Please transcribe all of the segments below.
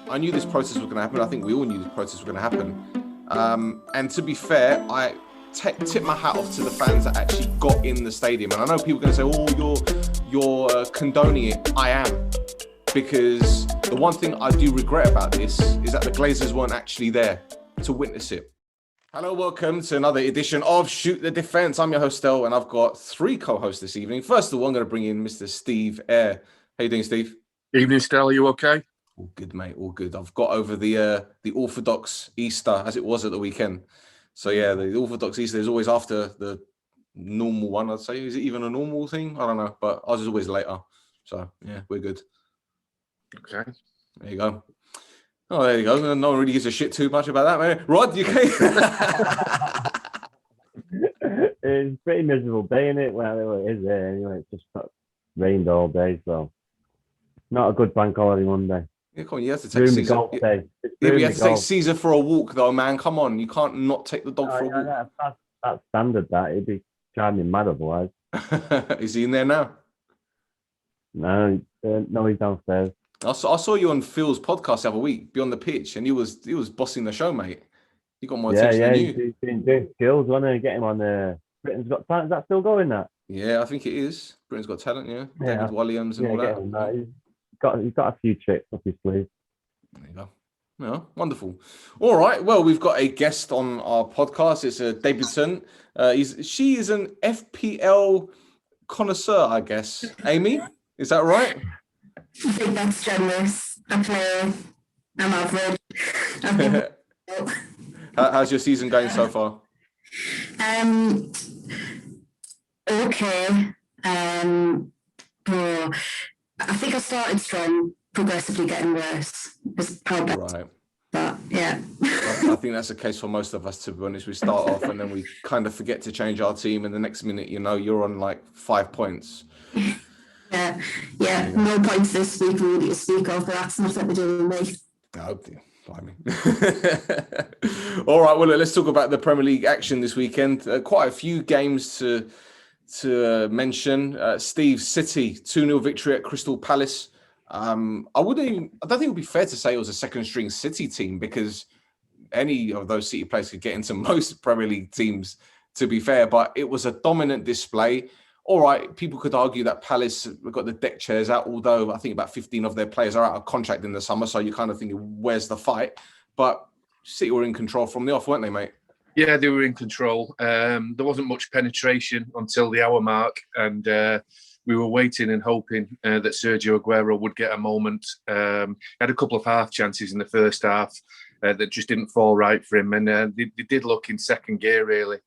I knew this process was going to happen. I think we all knew this process was going to happen. And to be fair, I tip my hat off to the fans that actually got in the stadium. And I know people are going to say, "Oh, you're condoning it." I am, because the one thing I do regret about this is that the Glazers weren't actually there to witness it. Hello, welcome to another edition of Shoot the Defence. I'm your host, Stel, and I've got three co-hosts this evening. First of all, I'm going to bring in Mr. Steve Eyre. How you doing, Steve? Evening, Stel. Are you okay? All good, mate. All good. I've got over the Orthodox Easter as it was at the weekend. So yeah, the Orthodox Easter is always after the normal one, I'd say. Is it even a normal thing? I don't know, but ours is always later. So yeah, we're good. Okay. There you go. Oh, there you go. No one really gives a shit too much about that, man. Rod, you okay? It's a pretty miserable day, isn't it? Well, it is there anyway. It's just rained all day, so not a good bank holiday Monday. Yeah, come on, you have to take Caesar. You have to take Caesar for a walk, though, man. Come on, you can't not take the dog for a walk. That's standard. That it'd be driving me mad otherwise. Is he in there now? No, he's downstairs. I saw you on Phil's podcast the other week, Beyond the Pitch, and he was bossing the show, mate. He got more attention than you. He's been doing skills, wasn't he? Get him on Britain's Got Talent. Is that still going? That? Yeah, I think it is. Britain's Got Talent. Yeah, David Williams and all that. He's got a few tricks up his sleeve. There you go. Yeah, wonderful. All right. Well, we've got a guest on our podcast. It's a debutant. She is an FPL connoisseur, I guess. Amy, is that right? I think that's generous. I'm average. How's your season going so far? Okay. I think I started strong, progressively getting worse. Right. But yeah. I think that's the case for most of us, to be honest. We start off and then we kind of forget to change our team, and the next minute, you're on like 5 points. Yeah. No points this week really to speak of, but that's nothing to do with me. Oh, dear. All right, well, let's talk about the Premier League action this weekend. Quite a few games to mention. Steve, City 2-0 victory at Crystal Palace. I don't think it would be fair to say it was a second string City team, because any of those City players could get into most Premier League teams, to be fair, but it was a dominant display. All right, people could argue that Palace got the deck chairs out, although I think about 15 of their players are out of contract in the summer, so you're kind of thinking, where's the fight? But City were in control from the off, weren't they, mate? Yeah, they were in control. There wasn't much penetration until the hour mark, and we were waiting and hoping that Sergio Aguero would get a moment. Had a couple of half chances in the first half that just didn't fall right for him, and they did look in second gear, really.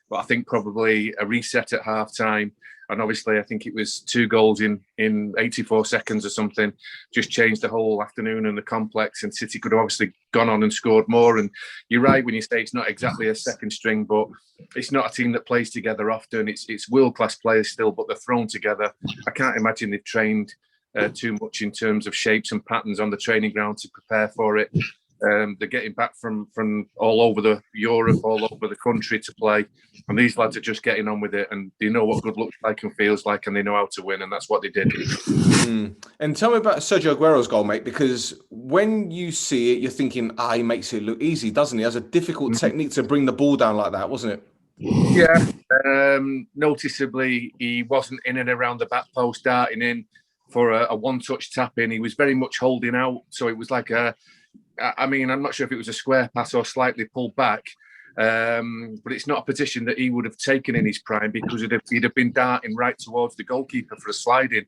But I think probably a reset at half-time, and obviously I think it was 2 goals in 84 seconds or something, just changed the whole afternoon and the complex, and City could have obviously gone on and scored more. And you're right when you say it's not exactly a second string, but it's not a team that plays together often. It's world-class players still, but they're thrown together. I can't imagine they've trained too much in terms of shapes and patterns on the training ground to prepare for it. They're getting back from all over Europe, all over the country to play, and these lads are just getting on with it, and they know what good looks like and feels like, and they know how to win, and that's what they did. And tell me about Sergio Aguero's goal, mate, because when you see it, you're thinking, he makes it look easy, doesn't he? He has a difficult technique to bring the ball down like that, wasn't it? Yeah. Noticeably, he wasn't in and around the back post, darting in for a one-touch tap in. He was very much holding out, so it was like I'm not sure if it was a square pass or slightly pulled back, but it's not a position that he would have taken in his prime, because he'd have been darting right towards the goalkeeper for a slide-in.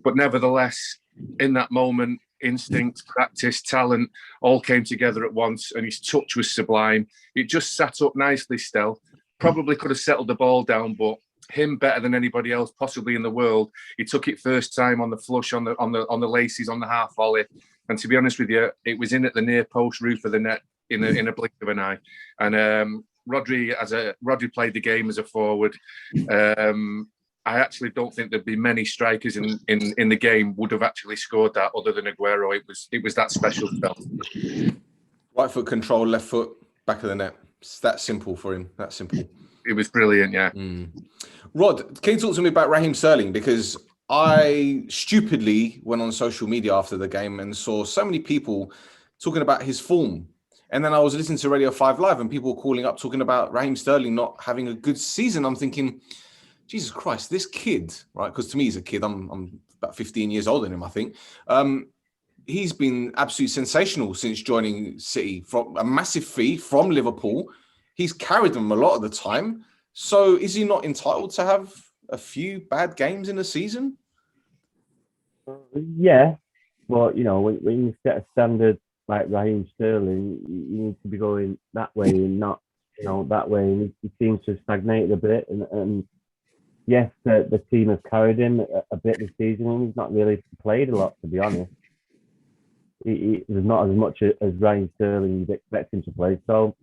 But nevertheless, in that moment, instinct, practice, talent all came together at once, and his touch was sublime. It just sat up nicely, Stel. Probably could have settled the ball down, but him better than anybody else possibly in the world. He took it first time on the flush, on the laces, on the half volley. And to be honest with you, it was in at the near post roof of the net in a blink of an eye. And Rhodri played the game as a forward. I actually don't think there'd be many strikers in the game would have actually scored that other than Aguero. It was that special spell. Right foot control, left foot, back of the net. It's that simple for him. That simple. It was brilliant, yeah. Rod, can you talk to me about Raheem Sterling? Because I stupidly went on social media after the game and saw so many people talking about his form. And then I was listening to Radio 5 Live and people calling up talking about Raheem Sterling not having a good season. I'm thinking, Jesus Christ, this kid, right? Because to me, he's a kid. I'm about 15 years older than him, I think. He's been absolutely sensational since joining City, from a massive fee from Liverpool. He's carried them a lot of the time. So is he not entitled to have a few bad games in a season? Yeah, but when you set a standard like Raheem Sterling, you need to be going that way and not that way. And he seems to have stagnated a bit. And yes, the team has carried him a bit this season, and he's not really played a lot, to be honest. There's not as much as Raheem Sterling you'd expect him to play. So,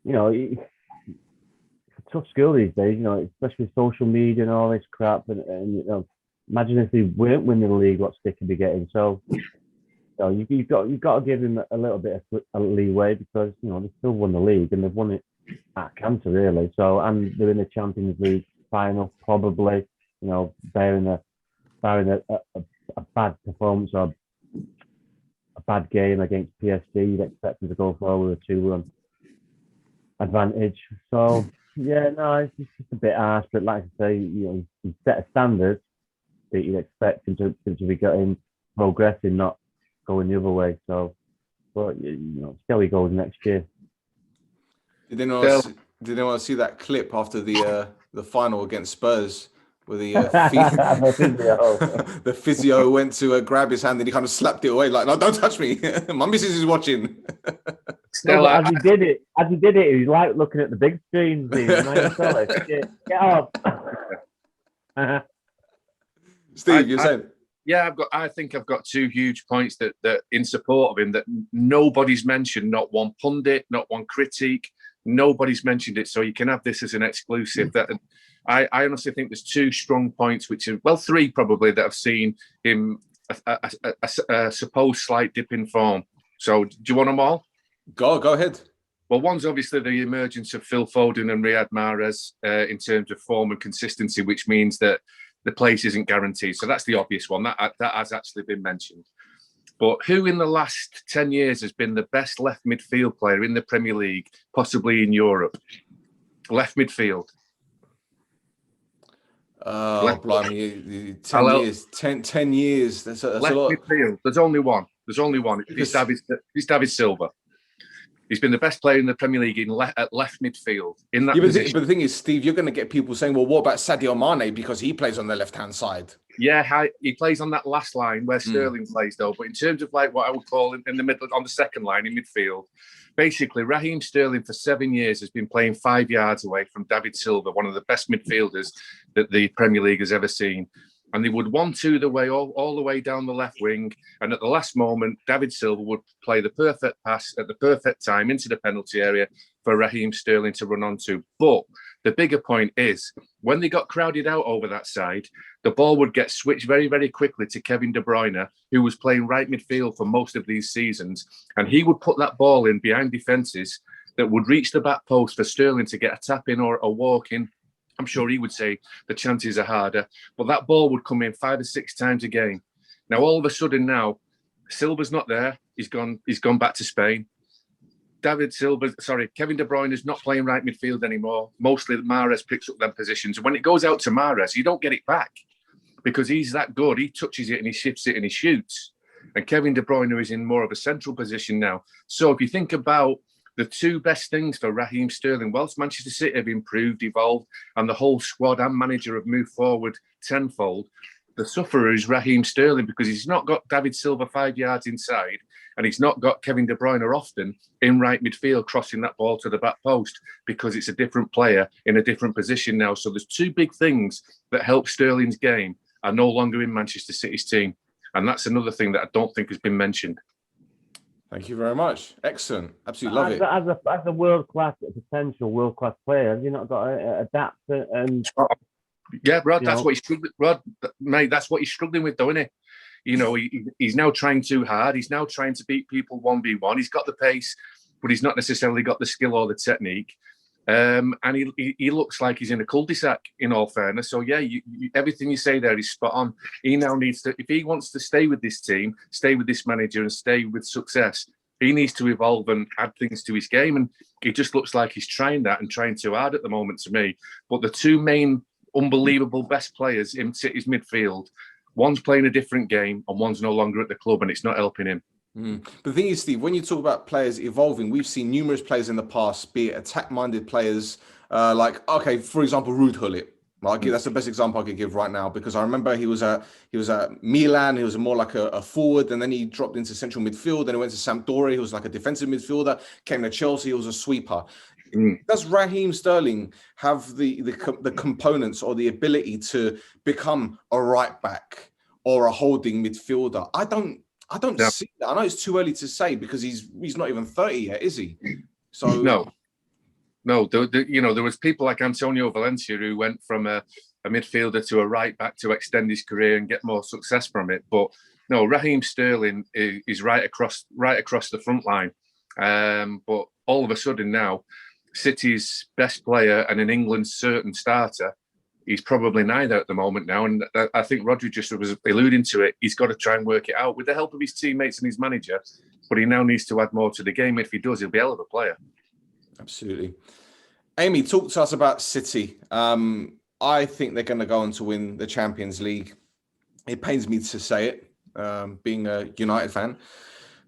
it's a tough school these days, especially with social media and all this crap. And imagine if he weren't winning the league, what stick he'd be getting. So, you've got to give him a little bit of a leeway because they still won the league and they've won it at canter really. So, and they're in the Champions League final, probably. Bearing a bad performance or a bad game against PSG, you'd expect them to go forward with a 2-run advantage. So yeah, no, it's just a bit harsh. But like I say, you set a standard that you'd expect him to be getting progressing, not going the other way. So, but still he goes next year. Did anyone see that clip after the final against Spurs? Where the the physio went to grab his hand and he kind of slapped it away, like, no, don't touch me. My missus is watching. Stel, as he did it, he was like looking at the big screens. Get off. Steve, you're saying? Yeah, I think I've got two huge points that in support of him that nobody's mentioned, not one pundit, not one critique. Nobody's mentioned it, so you can have this as an exclusive. That I honestly think there's two strong points, which are, well, three probably, that I've seen him a supposed slight dip in form. So do you want them all? Go ahead. Well, one's obviously the emergence of Phil Foden and Riyad Mahrez in terms of form and consistency, which means that the place isn't guaranteed. So that's the obvious one. That has actually been mentioned. But who in the last 10 years has been the best left midfield player in the Premier League, possibly in Europe? Left midfield. Blimey, 10 years. 10 years. That's a lot. Midfield. There's only one. It's David Silva. He's been the best player in the Premier League at left midfield. In that position. But the thing is, Steve, you're going to get people saying, well, what about Sadio Mane? Because he plays on the left-hand side. Yeah, he plays on that last line where Sterling plays, though. But in terms of like what I would call in the middle, on the second line in midfield, basically Raheem Sterling for 7 years has been playing 5 yards away from David Silva, one of the best midfielders that the Premier League has ever seen. And they would 1-2 the way all the way down the left wing. And at the last moment, David Silva would play the perfect pass at the perfect time into the penalty area for Raheem Sterling to run onto. But the bigger point is, when they got crowded out over that side, the ball would get switched very, very quickly to Kevin De Bruyne, who was playing right midfield for most of these seasons. And he would put that ball in behind defences that would reach the back post for Sterling to get a tap in or a walk in. I'm sure he would say the chances are harder, but that ball would come in 5 or 6 times a game. Now, all of a sudden now, Silva's not there. He's gone back to Spain. Kevin De Bruyne is not playing right midfield anymore. Mostly Mahrez picks up them positions. And when it goes out to Mahrez, you don't get it back because he's that good. He touches it and he shifts it and he shoots. And Kevin De Bruyne is in more of a central position now. So if you think about the two best things for Raheem Sterling, whilst Manchester City have improved, evolved, and the whole squad and manager have moved forward tenfold, the sufferer is Raheem Sterling because he's not got David Silva 5 yards inside and he's not got Kevin De Bruyne often in right midfield crossing that ball to the back post because it's a different player in a different position now. So there's two big things that help Sterling's game are no longer in Manchester City's team. And that's another thing that I don't think has been mentioned. Thank you very much. Excellent. Absolutely love it. As a potential world-class player, have you not got to adapt and... Yeah, Rod, that's what he's struggling. Rod, mate, that's what he's struggling with, though, isn't he? He's now trying too hard. He's now trying to beat people 1v1. He's got the pace, but he's not necessarily got the skill or the technique. And he looks like he's in a cul-de-sac, in all fairness. So, yeah, everything you say there is spot on. He now needs to, if he wants to stay with this team, stay with this manager and stay with success, he needs to evolve and add things to his game. And he just looks like he's trying that and trying too hard at the moment to me. But the two main unbelievable best players in City's midfield, one's playing a different game and one's no longer at the club, and it's not helping him. But the thing is, Steve, when you talk about players evolving, we've seen numerous players in the past, be it attack-minded players, for example, Rhodri. Like, that's the best example I could give right now, because I remember he was at Milan. He was more like a forward, and then he dropped into central midfield. Then he went to Sampdoria. He was like a defensive midfielder. Came to Chelsea. He was a sweeper. Does Raheem Sterling have the components or the ability to become a right back or a holding midfielder? I don't see that. I know it's too early to say because he's not even 30 yet, is he? So no. There was people like Antonio Valencia who went from a midfielder to a right back to extend his career and get more success from it. But no, Raheem Sterling is right across the front line. But all of a sudden now, City's best player and in England's certain starter, he's probably neither at the moment now. And I think Rhodri just was alluding to it. He's got to try and work it out with the help of his teammates and his manager. But he now needs to add more to the game. If he does, he'll be a hell of a player. Absolutely. Amy, talk to us about City. I think they're going to go on to win the Champions League. It pains me to say it, being a United fan.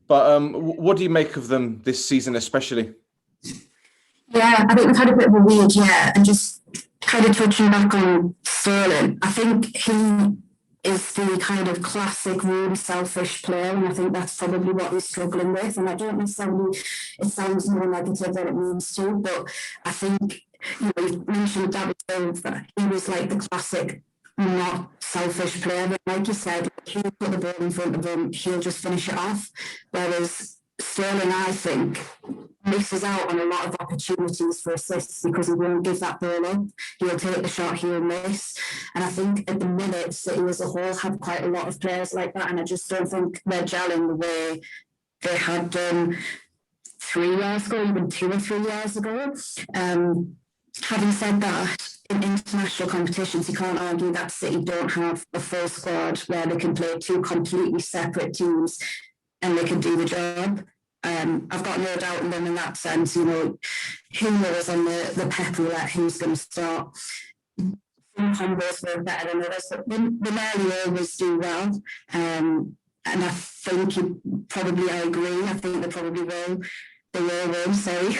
But what do you make of them this season especially? Yeah, I think we've had a bit of a weird year, and just kind of touching back on Sterling, I think he is the kind of classic, really selfish player, and I think that's probably what he's struggling with. And I don't necessarily, it sounds more negative than it means to, but I think, you mentioned David Silva, he was like the classic, not selfish player. But like you said, he'll put the ball in front of him, he'll just finish it off. Whereas Sterling, I think, misses out on a lot of opportunities for assists because he won't give that ball up. He'll take the shot, he'll miss. And I think at the minute, City as a whole have quite a lot of players like that, and I just don't think they're gelling the way they had done 3 years ago, even 2 or 3 years ago. Having said that, in international competitions, you can't argue that City don't have a full squad where they can play two completely separate teams and they can do the job. I've got no doubt in them in that sense. Who knows on the Pep roulette who's going to start. Some combos were better than others, but they nearly always do well. And I think I agree. I think they probably will. They will win, sorry.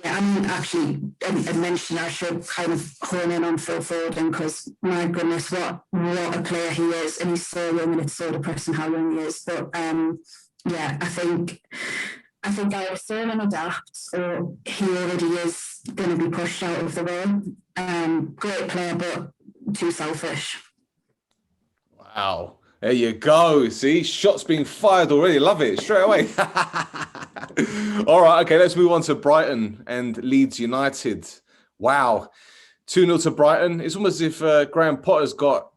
Yeah, I mean, actually, I mentioned I should kind of hone in on Phil Foden because, my goodness, what a player he is. And he's so young, and it's so depressing how young he is. But, yeah, I think either Sterling adapts or he already is going to be pushed out of the way. Great player, but too selfish. Wow. There you go. See, shots being fired already. Love it. Straight away. All right. Okay, let's move on to Brighton and Leeds United. Wow. 2-0 to Brighton. It's almost as if Graham Potter's got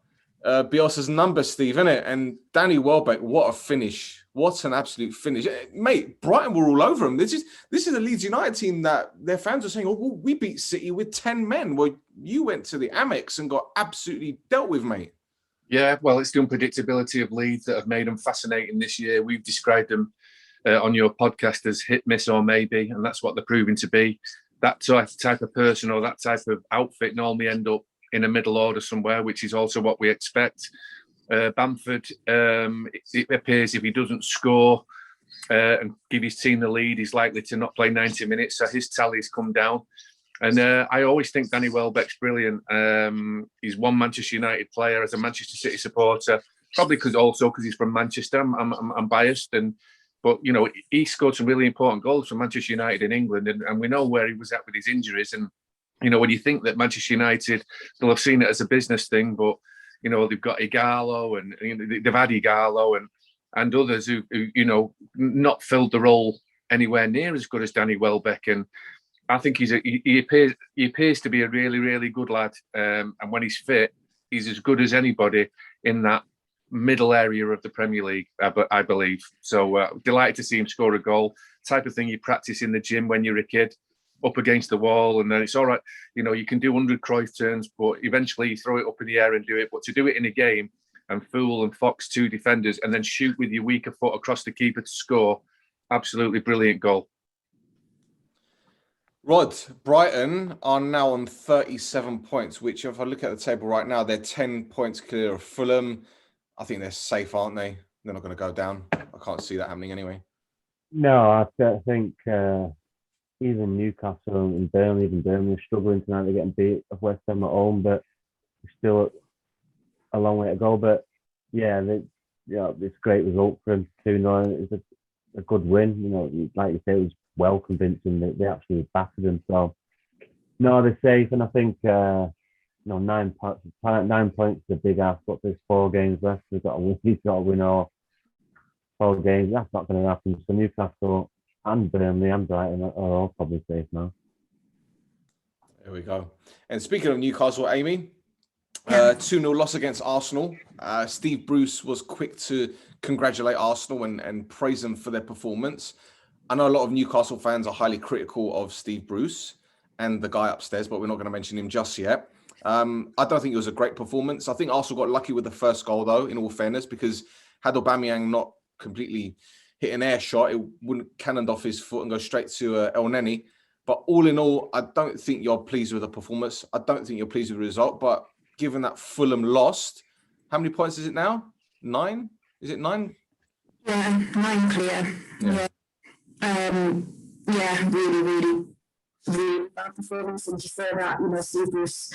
Bielsa's number, Steve, isn't it? And Danny Welbeck, what a finish. What an absolute finish. Mate, Brighton were all over him. This is a Leeds United team that their fans are saying, oh, well, we beat City with 10 men. Well, you went to the Amex and got absolutely dealt with, mate. Yeah, well, it's the unpredictability of Leeds that have made them fascinating this year. We've described them on your podcast as hit, miss, or maybe, and that's what they're proving to be. That type of person or that type of outfit normally end up in a middle order somewhere, which is also what we expect. Bamford, it appears if he doesn't score and give his team the lead, he's likely to not play 90 minutes, so his tally's come down. And I always think Danny Welbeck's brilliant. He's one Manchester United player as a Manchester City supporter, probably because he's from Manchester. I'm biased, but he scored some really important goals for Manchester United in England, and we know where he was at with his injuries. And when you think that Manchester United, they'll have seen it as a business thing, but they've got Igalo and they've had Igalo and others who not filled the role anywhere near as good as Danny Welbeck. And I think he appears to be a really, really good lad. And when he's fit, he's as good as anybody in that middle area of the Premier League, I believe. So delighted to see him score a goal. Type of thing you practice in the gym when you're a kid, up against the wall, and then it's all right. You know, you can do 100 Cruyff turns, but eventually you throw it up in the air and do it. But to do it in a game and fool and fox two defenders and then shoot with your weaker foot across the keeper to score, absolutely brilliant goal. Rod, Brighton are now on 37 points, which if I look at the table right now, they're 10 points clear of Fulham. I think they're safe, aren't they? They're not going to go down. I can't see that happening anyway. No, I think even Newcastle and Burnley, are struggling tonight. They're getting beat of West Ham at home, but still a long way to go. But yeah, it's a great result for them. 2-0. It's a good win. You know, like you say, it was well convincing. They actually battered them. So no, they're safe, and I think 9 points. 9 points is a big ask, but there's 4 games left. We've got to win. We've got to win all 4 games. That's not going to happen. So Newcastle and Burnley and Brighton are all probably safe now. There we go. And speaking of Newcastle, Amy, 2-0 loss against Arsenal. Steve Bruce was quick to congratulate Arsenal and praise them for their performance. I know a lot of Newcastle fans are highly critical of Steve Bruce and the guy upstairs, but we're not going to mention him just yet. I don't think it was a great performance. I think Arsenal got lucky with the first goal, though, in all fairness, because had Aubameyang not completely hit an air shot, it wouldn't cannoned off his foot and go straight to El Neni. But all in all, I don't think you're pleased with the performance. I don't think you're pleased with the result. But given that Fulham lost, how many points is it now? 9? Is it 9? Yeah, 9 clear. Yeah, really bad performance. And to say that, Steve Bruce,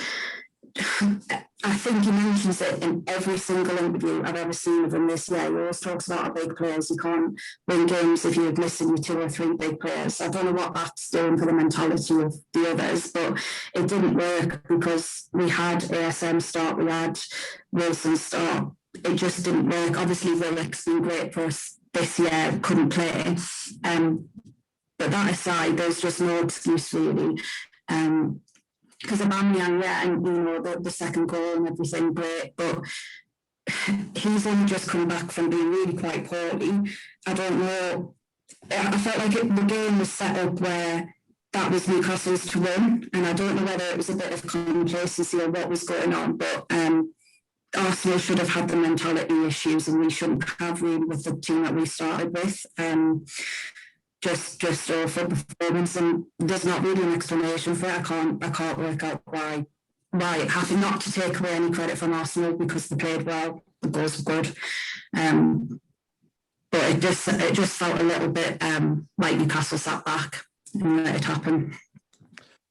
I think he mentions it in every single interview I've ever seen of him this year. He always talks about our big players. You can't win games if you're missing your 2 or 3 big players. I don't know what that's doing for the mentality of the others, but it didn't work because we had ASM start, we had Wilson start. It just didn't work. Obviously, Willock's been great for us this year, couldn't play. But that aside, there's just no excuse really. Because Aubameyang, and the second goal and everything, great, but he's only just come back from being really quite poorly. I don't know. I felt like the game was set up where that was Newcastle's to win, and I don't know whether it was a bit of complacency or what was going on, but Arsenal should have had the mentality issues, and we shouldn't have really with the team that we started with. Just awful performance, and there's not really an explanation for it. I can't work out why it happened. Not to take away any credit from Arsenal because they played well, the goals were good, but it just felt a little bit like Newcastle sat back and let it happen.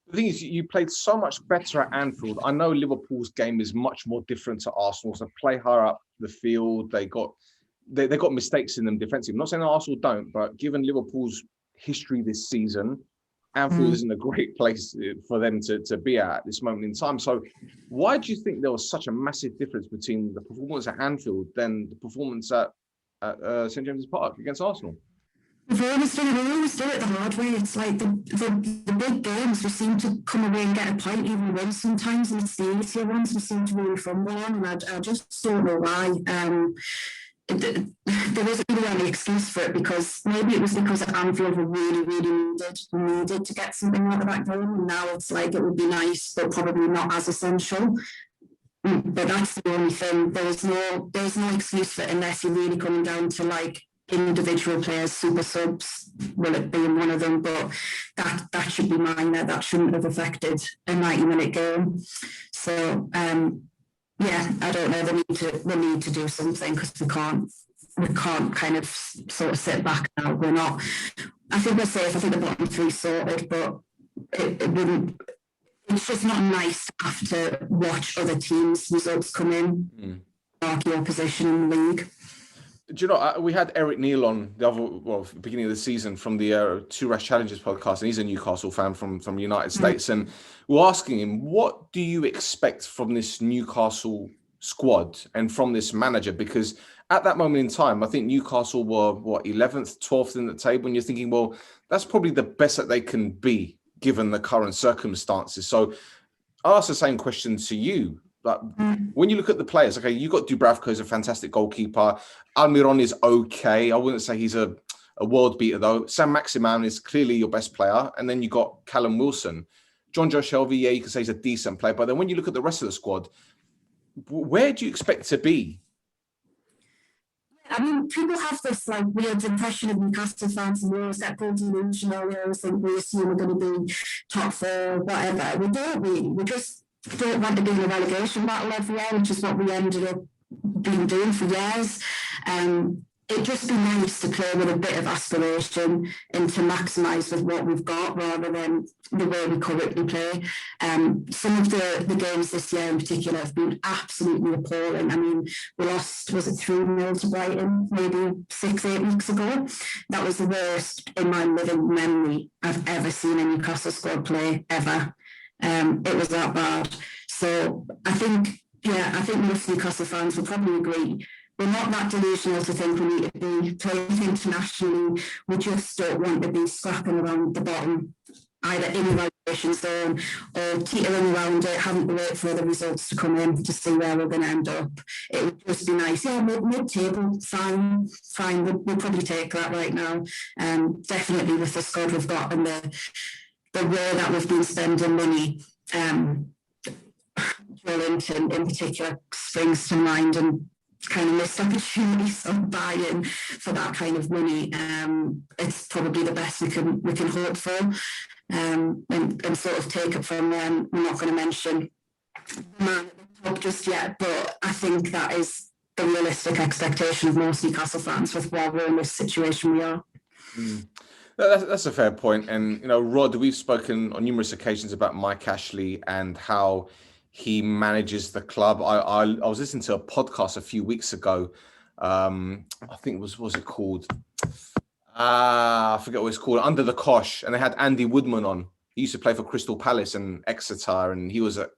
The thing is, you played so much better at Anfield. I know Liverpool's game is much more different to Arsenal's. They play higher up the field. They got mistakes in them defensively. I'm not saying that Arsenal don't, but given Liverpool's history this season, Anfield isn't a great place for them to be at this moment in time. So why do you think there was such a massive difference between the performance at Anfield than the performance at St James's Park against Arsenal? We always do it the hard way. It's like the big games, we seem to come away and get a point, even win sometimes, and it's the easier ones we seem to really fumble on, and I just don't know why. There wasn't really any excuse for it, because maybe it was because at Anfield we really needed to get something out of that game, and now it's like it would be nice but probably not as essential. But that's the only thing. There's no excuse for it unless you're really coming down to like individual players, super subs, will it being one of them, but that should be minor. That shouldn't have affected a 90-minute game. So yeah, I don't know. They need to do something, because we can't kind of sort of sit back now. We're not. I think we're safe. I think the bottom 3 sorted, but it wouldn't. It's just not nice to have to watch other teams' results come in, mark your position in the league. Do you know, we had Eric Neal on the beginning of the season from the Two Rash Challenges podcast, and he's a Newcastle fan from the United States, and we're asking him, what do you expect from this Newcastle squad and from this manager? Because at that moment in time, I think Newcastle were 11th, 12th in the table, and you're thinking, well, that's probably the best that they can be given the current circumstances. So I'll ask the same question to you, Like when you look at the players, okay, you got Dubravka, who's a fantastic goalkeeper. Almiron is okay. I wouldn't say he's a world beater though. Sam Maximan is clearly your best player, and then you got Callum Wilson. John Joe Shelby, yeah, you can say he's a decent player, but then when you look at the rest of the squad, where do you expect to be? I mean, people have this like weird impression of Newcastle fans and we always get called delusional. We always think we assume we're going to be top four, whatever. We don't really. We just don't want to be in a relegation battle every year, which is what we ended up being doing for years. It'd just be nice to play with a bit of aspiration and to maximise with what we've got rather than the way we currently play. Some of the games this year in particular have been absolutely appalling. I mean, we lost, was it 3-0 to Brighton, maybe 6-8 weeks ago? That was the worst in my living memory I've ever seen a Newcastle squad play, ever. It was that bad. So I think most Newcastle fans will probably agree. We're not that delusional to think we need to be playing internationally. We just don't want to be scrapping around the bottom, either in the relegation zone or teetering around it, having to wait for the results to come in to see where we're going to end up. It would just be nice. Yeah, mid-table, fine. We'll probably take that right now. Definitely with the squad we've got and the way that we've been spending money. Linton in particular springs to mind and kind of missed opportunities of buying for that kind of money. It's probably the best we can hope for, and sort of take it from them. We're not going to mention the man at the top just yet, but I think that is the realistic expectation of most Newcastle fans with where we're in this situation we are. That's a fair point. And, Rod, we've spoken on numerous occasions about Mike Ashley and how he manages the club. I was listening to a podcast a few weeks ago. I think what was it called? I forget what it's called. Under the Cosh, and they had Andy Woodman on. He used to play for Crystal Palace and Exeter, and he was at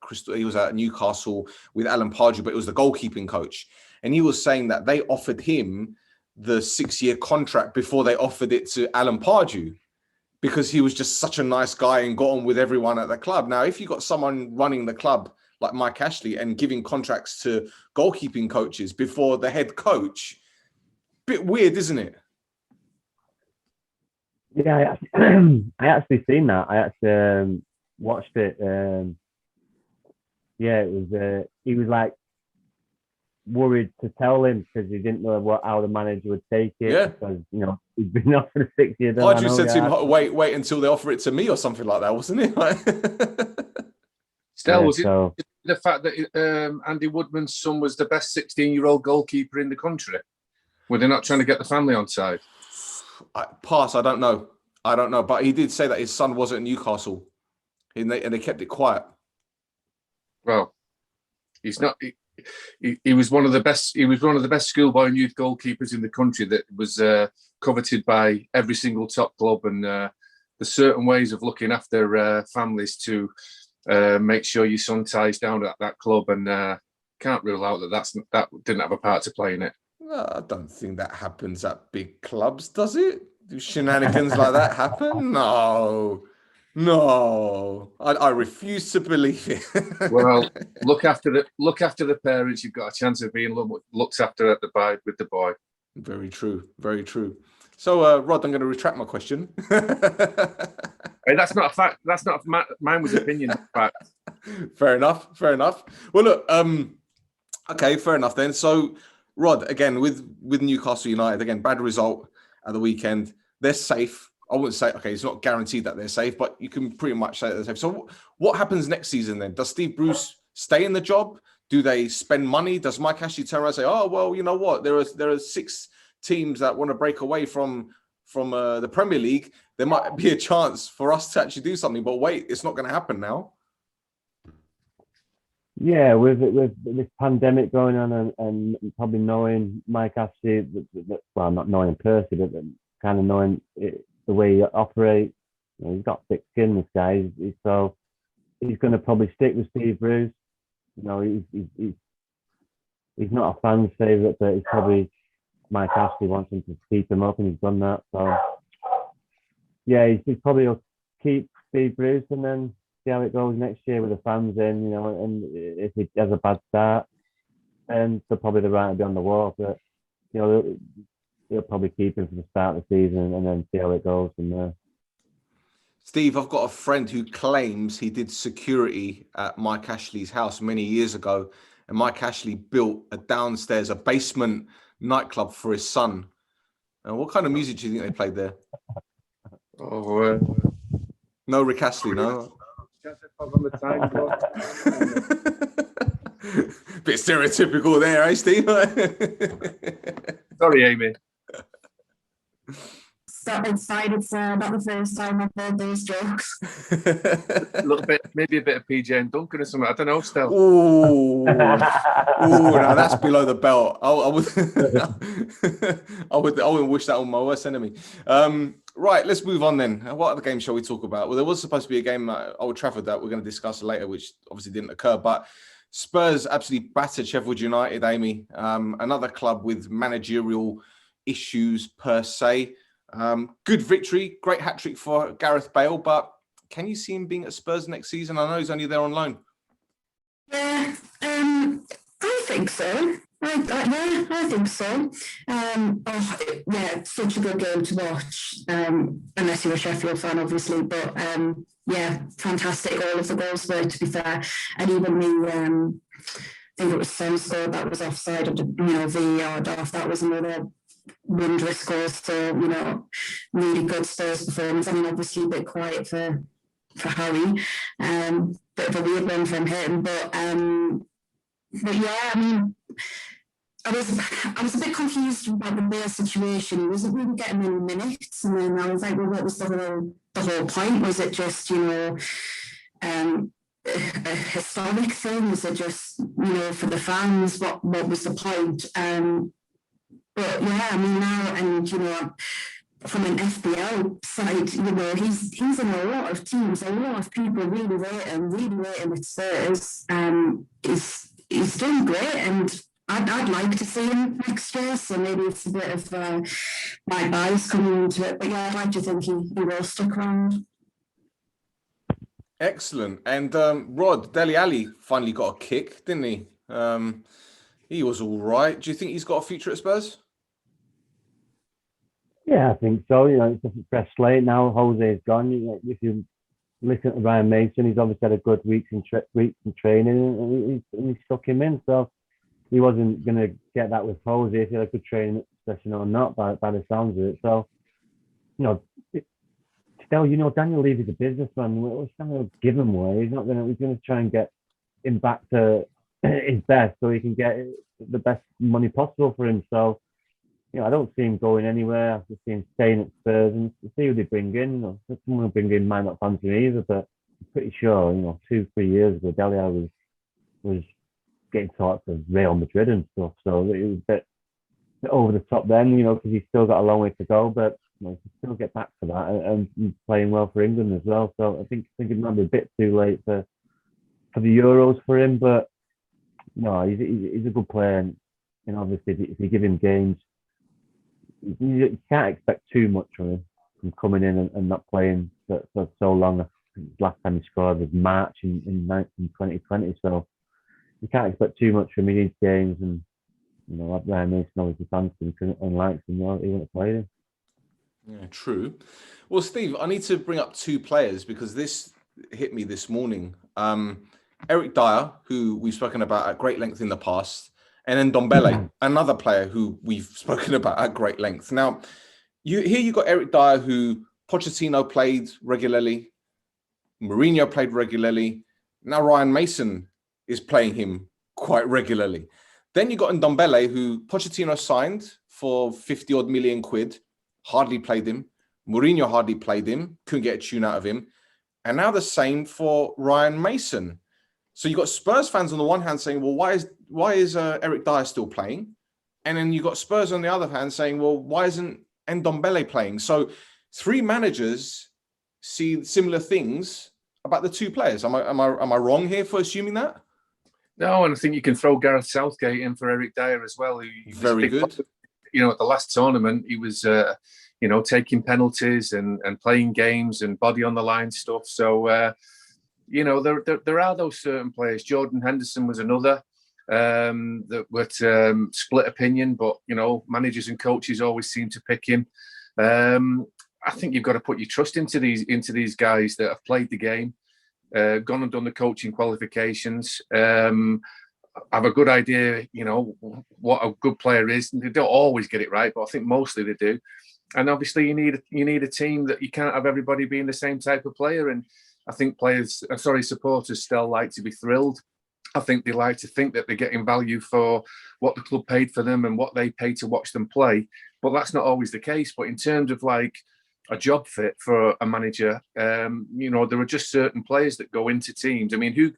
Newcastle with Alan Pardew, but it was the goalkeeping coach. And he was saying that they offered him the 6-year contract before they offered it to Alan Pardew, because he was just such a nice guy and got on with everyone at the club. Now, if you got someone running the club like Mike Ashley and giving contracts to goalkeeping coaches before the head coach, bit weird, isn't it? Yeah, I actually seen that. I actually watched it. Yeah, it was. He was like worried to tell him because he didn't know how the manager would take it. Yeah. Because he'd been offered a 6-year deal. Pardew said to him, "Wait until they offer it to me," or something like that, wasn't it? Stel, was it the fact that Andy Woodman's son was the best 16-year-old goalkeeper in the country? Were they not trying to get the family on side? Pass. I don't know. But he did say that his son wasn't at Newcastle, and they kept it quiet. Well, he's not. He was one of the best. He was one of the best schoolboy and youth goalkeepers in the country that was coveted by every single top club. And there's certain ways of looking after families to make sure your son ties down at that club, and can't rule out that didn't have a part to play in it. No, I don't think that happens at big clubs, does it? Do shenanigans like that happen? No. I refuse to believe it. Well, look after the parents. You've got a chance of being looked after at with the boy. Very true. Very true. So, Rod, I'm going to retract my question. Hey, that's not a fact. That's not mine. Was opinion. Fact. Fair enough. Well, look. Okay, fair enough then. So, Rod, again with Newcastle United, again bad result at the weekend. They're safe. I wouldn't say, okay, it's not guaranteed that they're safe, but you can pretty much say that they're safe. So what happens next season then? Does Steve Bruce stay in the job? Do they spend money? Does Mike Ashley turn around and say, oh, well, you know what? There are 6 teams that want to break away from the Premier League. There might be a chance for us to actually do something, but wait, it's not going to happen now. Yeah, with this pandemic going on and probably knowing Mike Ashley, well, not knowing him personally, but kind of knowing the way he operates, he's got thick skin, this guy. So he's going to probably stick with Steve Bruce. He's not a fan's favourite, but he's probably Mike Ashley wants him to keep him up, and he's done that. So yeah, he's probably will keep Steve Bruce, and then see how it goes next year with the fans in, and if he has a bad start, then they're probably the right to be on the wall. But they'll probably keep him for the start of the season and then see how it goes from there. Steve, I've got a friend who claims he did security at Mike Ashley's house many years ago, and Mike Ashley built a basement nightclub for his son. And what kind of music do you think they played there? No Rick Astley, no. Bit stereotypical there, eh, Steve? Sorry, Amy. So inside, it's not the first time I've heard those jokes. A little bit, maybe a bit of PJ and Duncan or something. I don't know, Stel. Oh, no, that's below the belt. I wouldn't wish that on my worst enemy. Right, let's move on then. What other game shall we talk about? Well, there was supposed to be a game at Old Trafford that we're going to discuss later, which obviously didn't occur. But Spurs absolutely battered Sheffield United, Amy. Another club with managerial issues per se. Good victory, great hat-trick for Gareth Bale, but can you see him being at Spurs next season? I know he's only there on loan. Yeah, I think so. I think so. Such a good game to watch. Unless you're a Sheffield fan, obviously, but fantastic. All of the goals were, to be fair, and even the I think it was Stel scored that was offside of the VAR off. That was another wondrous goal. So really good Spurs performance. I mean, obviously a bit quiet for Harry, bit of a weird one from him, but yeah, I mean, I was a bit confused about the Bale situation. He wasn't really getting many minutes, and then I was like, well, what was the whole point? Was it just a historic thing? Was it just for the fans? What was the point? But yeah, I mean now, and from an FPL side, he's in a lot of teams. A lot of people really rate him at Spurs. He's doing great, and I'd like to see him next year. So maybe it's a bit of my bias coming into it, but yeah, I'd like to think he will stick around. Excellent. And Rod, Dele Alli finally got a kick, didn't he? He was all right. Do you think he's got a future at Spurs? Yeah, I think so. It's a fresh slate now. Jose's gone. If you listen to Ryan Mason, he's obviously had a good week in training, and he stuck him in. So he wasn't going to get that with Jose if he had a good training session or not, by the sounds of it. So, Stel, Daniel Levy's a businessman. We're going to give him away. He's going to try and get him back to his best so he can get the best money possible for him. So, I don't see him going anywhere. I just see him staying at Spurs and see who they bring in. Someone who bring in might not fancy me either, but I'm pretty sure, 2-3 years ago, Dele Alli was getting talked to Real Madrid and stuff. So it was a bit over the top then, because he's still got a long way to go, but he can still get back to that and playing well for England as well. So I think it might be a bit too late for the Euros for him, but no, he's a good player, and obviously if you give him games, you can't expect too much from him, from coming in and not playing for so long. Last time he scored was March in 2020, so you can't expect too much from him. He needs games, and Ryan Mason obviously fancies him and likes him. He wouldn't have played him. Yeah, true. Well, Steve, I need to bring up two players because this hit me this morning. Eric Dyer, who we've spoken about at great length in the past, and then Ndombele, another player who we've spoken about at great length. Now, you got Eric Dyer, who Pochettino played regularly, Mourinho played regularly. Now Ryan Mason is playing him quite regularly. Then you got Ndombele, who Pochettino signed for 50-odd million quid, hardly played him. Mourinho hardly played him, couldn't get a tune out of him. And now the same for Ryan Mason. So you got Spurs fans on the one hand saying, well, why is Eric Dyer still playing? And then you got Spurs on the other hand saying, well, why isn't Ndombele playing? So three managers see similar things about the two players. Am I wrong here for assuming that? No, and I think you can throw Gareth Southgate in for Eric Dyer as well. Very good. At the last tournament, he was taking penalties and playing games and body on the line stuff. So you know, there are those certain players. Jordan Henderson was another that were split opinion, but you know, managers and coaches always seem to pick him. I think you've got to put your trust into these guys that have played the game, gone and done the coaching qualifications, have a good idea, you know, what a good player is. They don't always get it right, but I think mostly they do. And obviously, you need a team that you can't have everybody being the same type of player. And I think supporters still like to be thrilled. I think they like to think that they're getting value for what the club paid for them and what they paid to watch them play. But that's not always the case. But in terms of like a job fit for a manager, you know, there are just certain players that go into teams. I mean,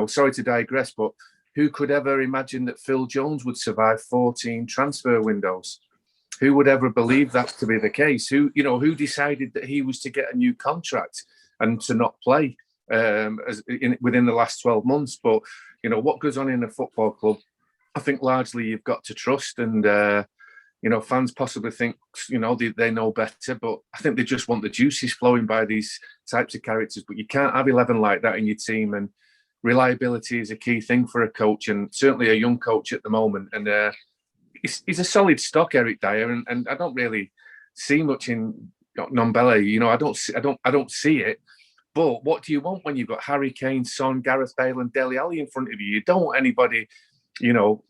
sorry to digress, but who could ever imagine that Phil Jones would survive 14 transfer windows? Who would ever believe that to be the case? Who decided that he was to get a new contract and to not play within the last 12 months? But, you know, what goes on in a football club, I think largely you've got to trust. And, you know, fans possibly think, you know, they know better, but I think they just want the juices flowing by these types of characters. But you can't have 11 like that in your team. And reliability is a key thing for a coach, and certainly a young coach at the moment. And he's a solid stock, Eric Dyer, and I don't really see much in Ndombele. You know, I don't see it. But what do you want when you've got Harry Kane, Son, Gareth Bale, and Dele Alli in front of you? You don't want anybody, you know,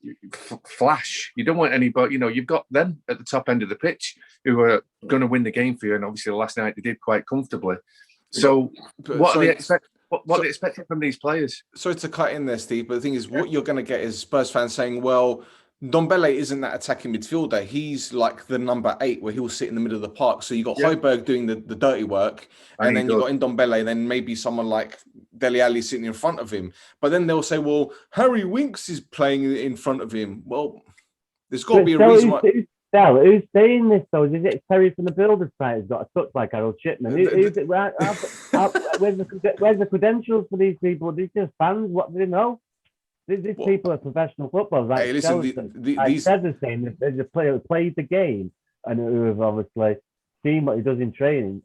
flash. You don't want anybody. You know, you've got them at the top end of the pitch who are going to win the game for you. And obviously, last night they did quite comfortably. So, what are they expecting? What are they expecting from these players? Sorry to cut in there, Steve, but the thing is, what you're going to get is Spurs fans saying, well, Ndombele isn't that attacking midfielder. He's like the number 8 where he'll sit in the middle of the park. So you got Højbjerg doing the dirty work, and then you got Ndombele, then maybe someone like Dele Alli sitting in front of him. But then they'll say, well, Harry Winks is playing in front of him. Well, there's got to be a reason why. Stel, who's saying this though? Is it Terry from the Builders site who's got a touch like Harold Shipman? Where's the credentials for these people? These just fans. What do they know? These people are professional footballers. Like, hey, listen, these are saying there's a player who played the game and who have obviously seen what he does in training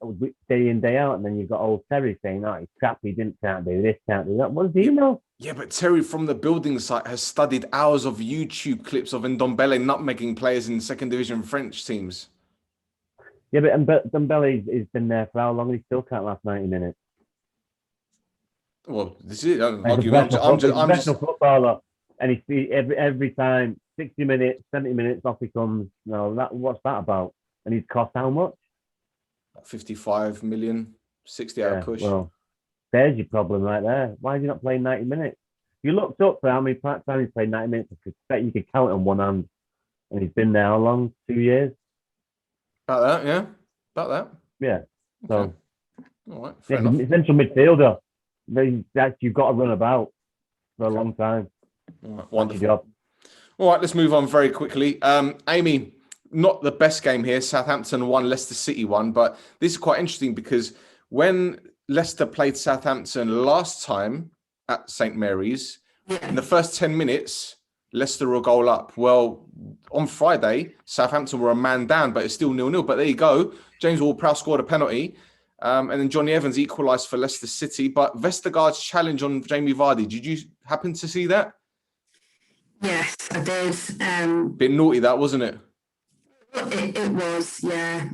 day in, day out. And then you've got old Terry saying, oh, he's crap, can't do this, can't do that. What does he know? Yeah, but Terry from the building site has studied hours of YouTube clips of Ndombele nutmegging players in second division French teams. Yeah, but Ndombele has been there for how long? He still can't last 90 minutes. Well, this is I'm just footballer, and he every time 60 minutes, 70 minutes off he comes. No, what's that about? And he's cost how much? 55 million, 60-hour push. Well, there's your problem right there. Why is he not playing 90 minutes? You looked up for how many times he's played 90 minutes. I expect you could count on one hand, and he's been there how long? 2 years. About that, yeah. About that. Yeah. So, okay. All right. Fair enough. Central midfielder. That you've got to run about for a long time. All right, wonderful. All right, let's move on very quickly. Amy, not the best game here. Southampton won, Leicester City won, but this is quite interesting because when Leicester played Southampton last time at St Mary's, in the first 10 minutes, Leicester were a goal up. Well, on Friday, Southampton were a man down, but it's still 0-0. But there you go. James Ward-Prowse scored a penalty. And then Johnny Evans equalised for Leicester City. But Vestergaard's challenge on Jamie Vardy, did you happen to see that? Yes, I did. Bit naughty that, wasn't it? It was, yeah.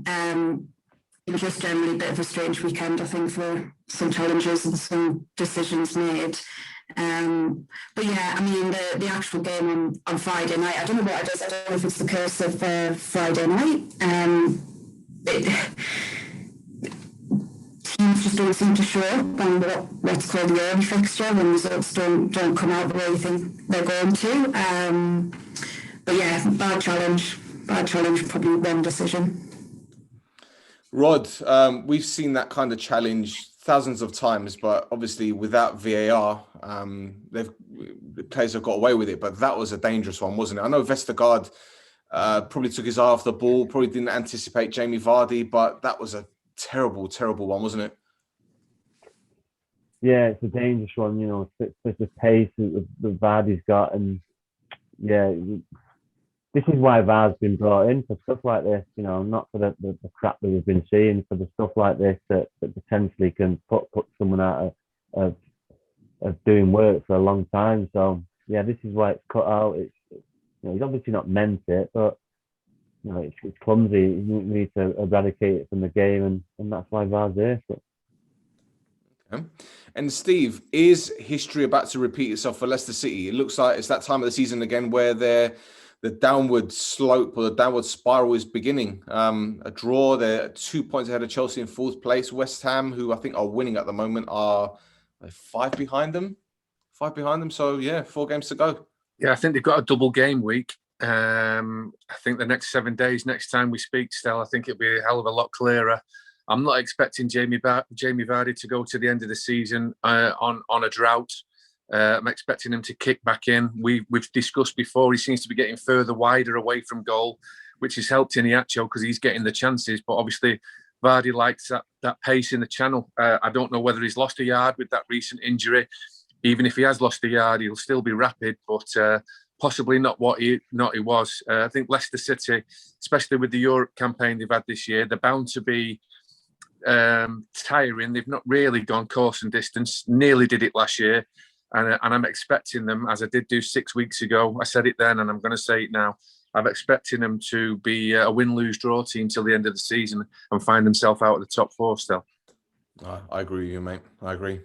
It was just generally a bit of a strange weekend, I think, for some challenges and some decisions made. But yeah, I mean, the actual game on Friday night, I don't know what it is. I don't know if it's the curse of Friday night. Teams just don't seem to show up on what's called the early fixture when results don't come out the way you think they're going to. But yeah, bad challenge, probably wrong decision. Rod, we've seen that kind of challenge thousands of times, but obviously without VAR, the players have got away with it. But that was a dangerous one, wasn't it? I know Vestergaard probably took his eye off the ball, probably didn't anticipate Jamie Vardy, but that was a terrible one, wasn't it? Yeah, it's a dangerous one, you know, it's the pace that Vardy's got, and yeah, this is why VAR's been brought in, for stuff like this, you know, not for the crap that we've been seeing, for the stuff like this that potentially can put someone out of of doing work for a long time. So yeah, this is why it's cut out. He's obviously not meant it, but it's clumsy. You need to eradicate it from the game, and that's why VAR's there. So. Okay. And Steve, is history about to repeat itself for Leicester City? It looks like it's that time of the season again where the downward slope or the downward spiral is beginning. A draw, they're 2 points ahead of Chelsea in fourth place. West Ham, who I think are winning at the moment, are five behind them. So yeah, 4 games to go. Yeah, I think they've got a double game week. I think the next 7 days, next time we speak, Stel, I think it'll be a hell of a lot clearer. I'm not expecting Jamie Vardy to go to the end of the season on a drought. I'm expecting him to kick back in. We've discussed before, he seems to be getting further wider away from goal, which has helped Iniacho because he's getting the chances. But obviously, Vardy likes that pace in the channel. I don't know whether he's lost a yard with that recent injury. Even if he has lost a yard, he'll still be rapid, but possibly not what he was. I think Leicester City, especially with the Europe campaign they've had this year, they're bound to be tiring. They've not really gone course and distance. Nearly did it last year, and I'm expecting them, as I did do 6 weeks ago. I said it then, and I'm going to say it now. I'm expecting them to be a win-lose-draw team till the end of the season and find themselves out of the top 4 still. I agree with you, mate. I agree.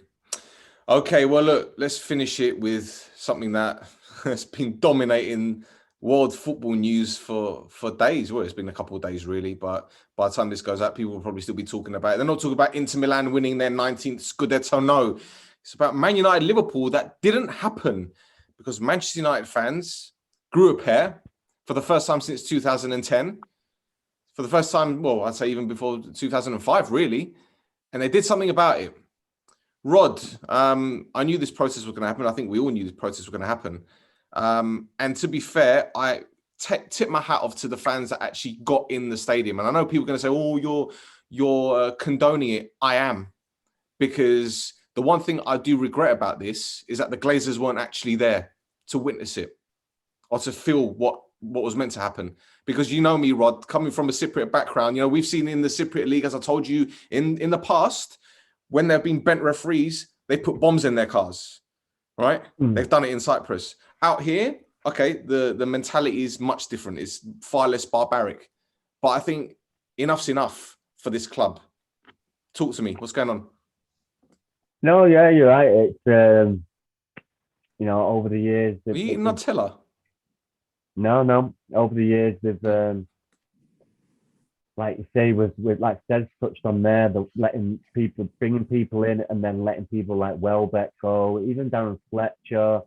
Okay, well, look, let's finish it with something that has been dominating world football news for days. Well, it's been a couple of days, really, but by the time this goes out, people will probably still be talking about it. They're not talking about Inter Milan winning their 19th Scudetto. No, it's about Man United-Liverpool. That didn't happen because Manchester United fans grew a pair for the first time since 2010. For the first time, well, I'd say even before 2005, really. And they did something about it. Rod, I knew this process was going to happen. I think we all knew this process was going to happen. And to be fair, I tip my hat off to the fans that actually got in the stadium. And I know people are going to say, "Oh, you're condoning it." I am, because the one thing I do regret about this is that the Glazers weren't actually there to witness it or to feel what was meant to happen. Because you know me, Rod, coming from a Cypriot background, we've seen in the Cypriot league, as I told you in the past, when there have been bent referees, they put bombs in their cars, right? They've done it in Cyprus. Out here, okay, the mentality is much different. It's far less barbaric. But I think enough's enough for this club. Talk to me. What's going on? No, yeah, you're right. It's, over the years... Are you eating Nutella? No. Over the years, they've... like you say, with like Stel touched on there, bringing people in and then letting people like Welbeck go, even Darren Fletcher,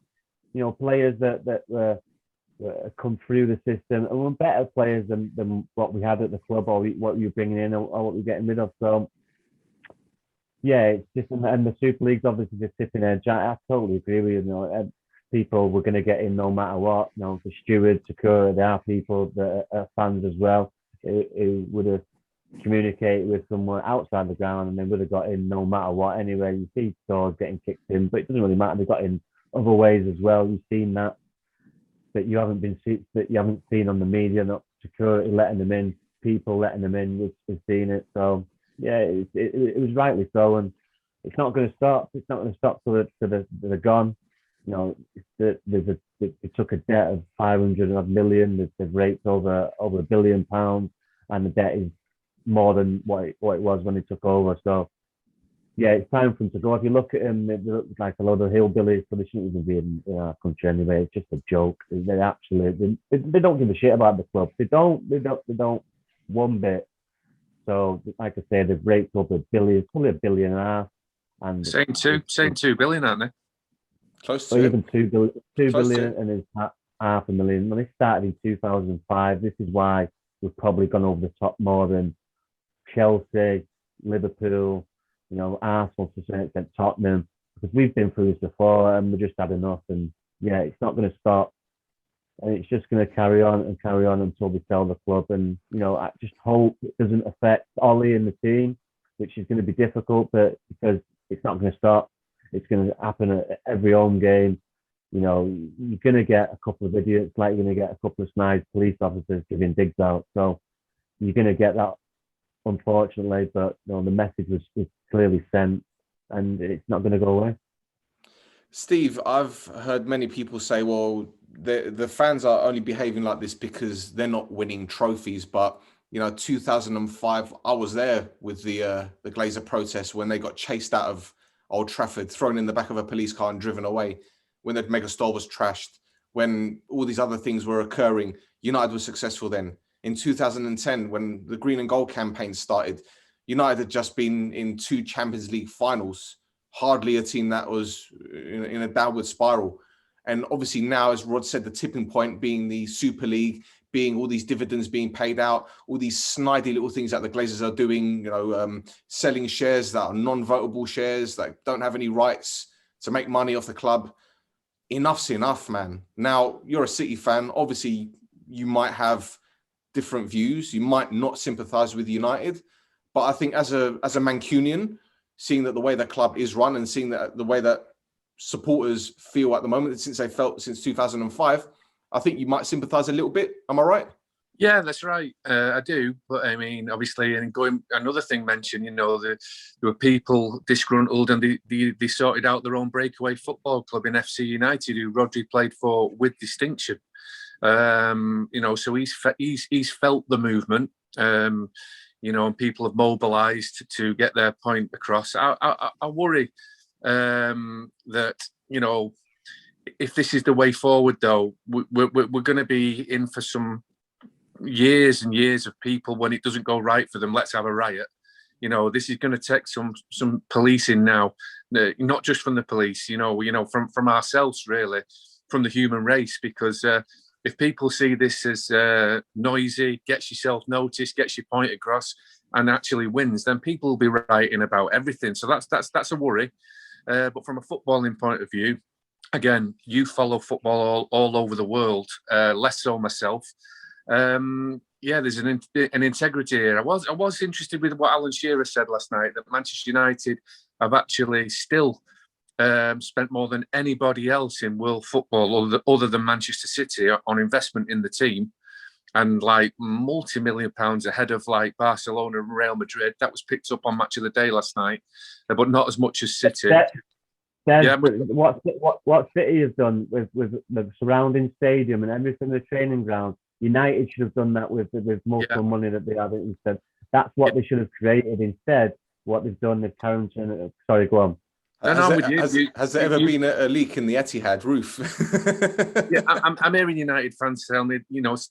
players that come through the system and were better players than what we had at the club or what you're bringing in or what we're getting rid of. So yeah, it's just, and the Super League's obviously just tipping edge. I totally agree with you. People were going to get in no matter what. The stewards, security, there are people that are fans as well. Who would have communicated with someone outside the ground and they would have got in no matter what. Anyway, you see stores getting kicked in, but it doesn't really matter. They got in other ways as well. You've seen that you haven't seen on the media, not security letting them in, people letting them in. We've seen it. So yeah, it was rightly so, and it's not going to stop. It's not going to stop till they're gone. They took a debt of 500 million. They've raped over £1 billion, and the debt is more than what it was when they took over. So, yeah, it's time for them to go. If you look at them, they look like a lot of hillbillies, so they shouldn't even be in our country anyway. It's just a joke. They actually they don't give a shit about the club. They don't one bit. So, like I said, they've raped over $1 billion, probably $1.5 billion, and saying 2 billion, aren't they? Close to even $2 billion, Close and it's $500,000. When they started in 2005, this is why we've probably gone over the top more than Chelsea, Liverpool, Arsenal to a certain extent, Tottenham, because we've been through this before and we just had enough. And yeah, it's not going to stop, and it's just going to carry on until we sell the club. And I just hope it doesn't affect Ollie and the team, which is going to be difficult, but because it's not going to stop. It's going to happen at every home game. You're going to get a couple of idiots, like you're going to get a couple of snide police officers giving digs out. So you're going to get that, unfortunately. But the message was clearly sent, and it's not going to go away. Steve, I've heard many people say, well, the fans are only behaving like this because they're not winning trophies. But, 2005, I was there with the Glazer protest when they got chased out of Old Trafford, thrown in the back of a police car and driven away, when the megastore was trashed, when all these other things were occurring. United was successful then. In 2010, when the Green and Gold campaign started, United had just been in 2 Champions League finals. Hardly a team that was in a downward spiral. And obviously now, as Rod said, the tipping point being the Super League, being all these dividends being paid out, all these snidey little things that the Glazers are doing, selling shares that are non-votable shares that don't have any rights to make money off the club. Enough's enough, man. Now, you're a City fan. Obviously, you might have different views. You might not sympathise with United. But I think as a Mancunian, seeing that the way the club is run and seeing that the way that supporters feel at the moment, since they felt since 2005, I think you might sympathise a little bit. Am I right? Yeah, that's right. I do. But I mean, obviously, and going another thing mentioned, there were people disgruntled and they sorted out their own breakaway football club in FC United, who Rhodri played for with distinction. So he's felt the movement. And people have mobilised to get their point across. I worry that if this is the way forward, though, we're going to be in for some years and years of people when it doesn't go right for them. Let's have a riot. This is going to take some policing now, not just from the police. From ourselves, really, from the human race, because. If people see this as noisy, gets yourself noticed, gets your point across, and actually wins, then people will be writing about everything. So that's a worry. But from a footballing point of view, again, you follow football all over the world, less so myself. There's an integrity here. I was interested with what Alan Shearer said last night, that Manchester United have actually still spent more than anybody else in world football, other than Manchester City, on investment in the team, and like multi-million pounds ahead of like Barcelona and Real Madrid. That was picked up on Match of the Day last night, but not as much as City. What City has done with the surrounding stadium and everything, the training ground, United should have done that with multiple money that they have instead. That's what they should have created instead. What they've done, they've currently. Sorry, go on. Has there ever been a leak in the Etihad roof? I'm hearing United fans telling me,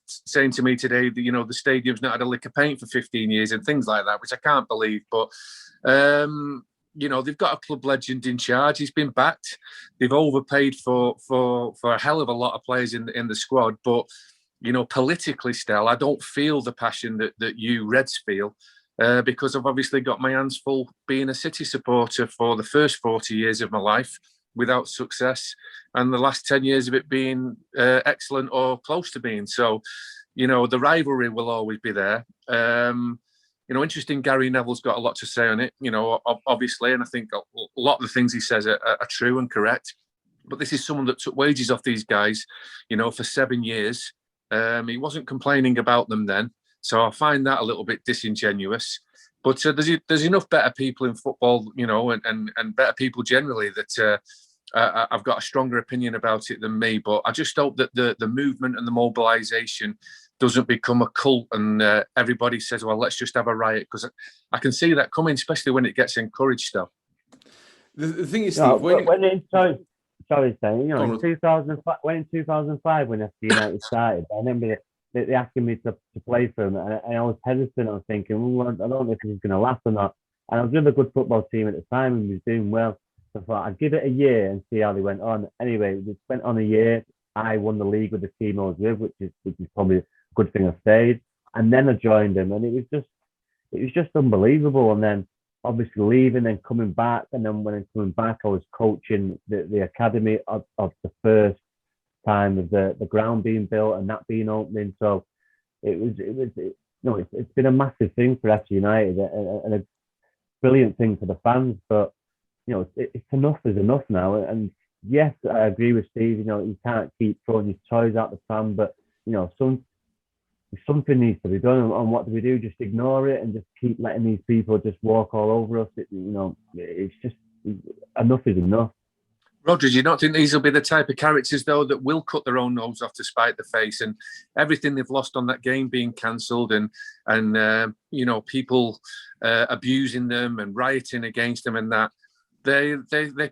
saying to me today that, the stadium's not had a lick of paint for 15 years and things like that, which I can't believe. But, they've got a club legend in charge. He's been backed. They've overpaid for a hell of a lot of players in the squad. But, politically, Stel, I don't feel the passion that you Reds feel. Because I've obviously got my hands full being a City supporter for the first 40 years of my life without success, and the last 10 years of it being excellent or close to being. So, the rivalry will always be there. Interesting, Gary Neville's got a lot to say on it, obviously, and I think a lot of the things he says are true and correct. But this is someone that took wages off these guys, for 7 years. He wasn't complaining about them then. So I find that a little bit disingenuous. But there's enough better people in football, and better people generally that I've got a stronger opinion about it than me. But I just hope that the movement and the mobilisation doesn't become a cult and everybody says, well, let's just have a riot, because I can see that coming, especially when it gets encouraged stuff. The thing is, Steve, sorry, Stan, in 2005, when FC United started, I remember they asking me to play for them, and I was hesitant. I was thinking, well, I don't know if this is going to last or not. And I was with a good football team at the time, and we was doing well. So I thought I'd give it a year and see how they went on. Anyway, we went on a year. I won the league with the team I was with, which is probably a good thing I stayed. And then I joined them, and it was just unbelievable. And then obviously leaving, then coming back, and then when I'm coming back, I was coaching the academy of the first time of the ground being built and that being opening. So it's been a massive thing for FC United and a brilliant thing for the fans. But it's enough is enough now. And yes, I agree with Steve. You can't keep throwing your toys out the pram, but something needs to be done. And what do we do? Just ignore it and just keep letting these people just walk all over us? It's just enough is enough. Rhodri, do you not think these will be the type of characters, though, that will cut their own nose off to spite the face, and everything they've lost on that game being cancelled, and people abusing them and rioting against them, and that they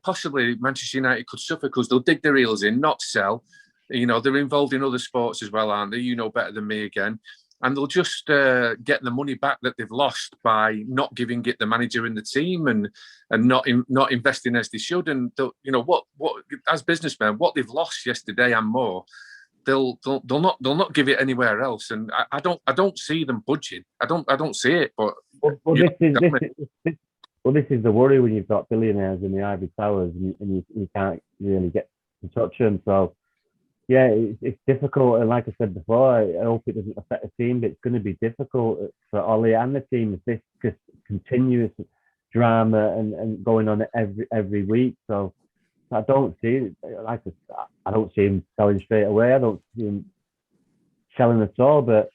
possibly, Manchester United could suffer because they'll dig their heels in, not sell. They're involved in other sports as well, aren't they? You know better than me again. And they'll just get the money back that they've lost by not giving it the manager and the team, and not investing as they should. And what as businessmen, what they've lost yesterday and more, they'll not give it anywhere else. And I don't see them budging. I don't see it. But this is the worry when you've got billionaires in the ivory towers and you can't really get to touch them. So. Yeah, it's difficult, and like I said before, I hope it doesn't affect the team, but it's going to be difficult for Ollie and the team if this just continuous drama and going on every week. So I don't see it. I don't see him selling straight away. I don't see him selling at all. But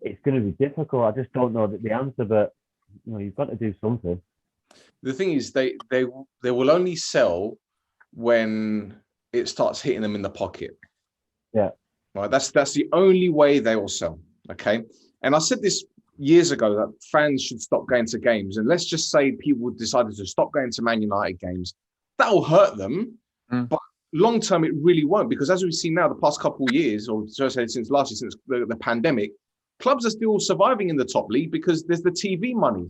it's going to be difficult. I just don't know the answer. But you've got to do something. The thing is, they will only sell when it starts hitting them in the pocket. Yeah. Right. That's the only way they will sell. Okay. And I said this years ago that fans should stop going to games. And let's just say people decided to stop going to Man United games. That will hurt them. But long term, it really won't. Because as we've seen now, the past couple of years, or should I say since last year, since the pandemic, clubs are still surviving in the top league because there's the TV money.